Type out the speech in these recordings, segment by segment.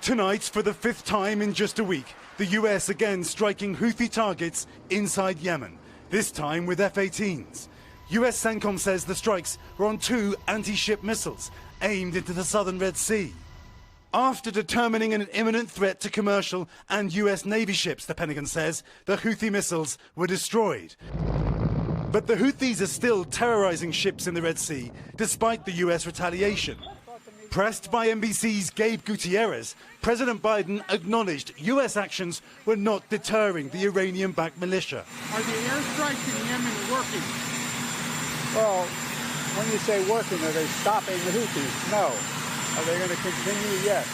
Tonight, for the fifth time in just a week, the US again striking Houthi targets inside Yemen, this time with F-18s. US CENTCOM says the strikes were on 2 anti-ship missiles aimed into the southern Red Sea. After determining an imminent threat to commercial and US Navy ships, the Pentagon says, the Houthi missiles were destroyed. But the Houthis are still terrorizing ships in the Red Sea, despite the US retaliation. Pressed by NBC's Gabe Gutierrez, President Biden acknowledged US actions were not deterring the Iranian-backed militia. Are the airstrikes in Yemen working? Well, when you say working, are they stopping the Houthis? No. Are they going to continue? Yes.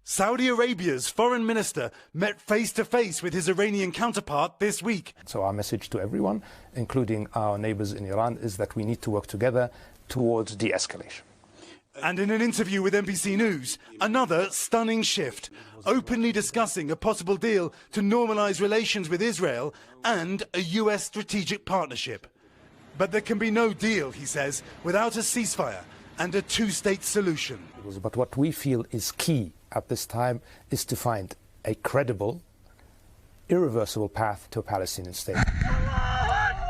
Saudi Arabia's foreign minister met face-to-face with his Iranian counterpart this week. So our message to everyone, including our neighbors in Iran, is that we need to work together towards de-escalation. And in an interview with NBC News, another stunning shift, openly discussing a possible deal to normalize relations with Israel and a US strategic partnership. But there can be no deal, he says, without a ceasefire and a two-state solution. But what we feel is key at this time is to find a credible, irreversible path to a Palestinian state.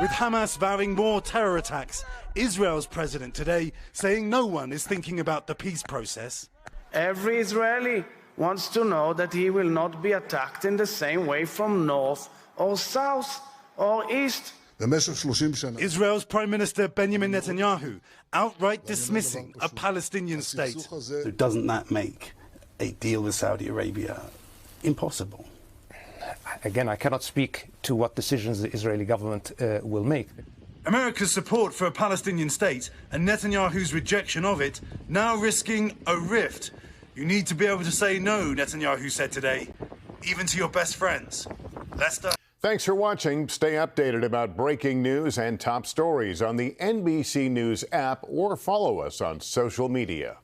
With Hamas vowing more terror attacks, Israel's president today saying no one is thinking about the peace process. Every Israeli wants to know that he will not be attacked in the same way from north or south or east. Israel's Prime Minister Benjamin Netanyahu outright dismissing a Palestinian state. So doesn't that make a deal with Saudi Arabia impossible? Again, I cannot speak to what decisions the Israeli government will make. America's support for a Palestinian state and Netanyahu's rejection of it now risking a rift. You need to be able to say no, Netanyahu said today, even to your best friends. Lester. Thanks for watching. Stay updated about breaking news and top stories on the NBC News app or follow us on social media.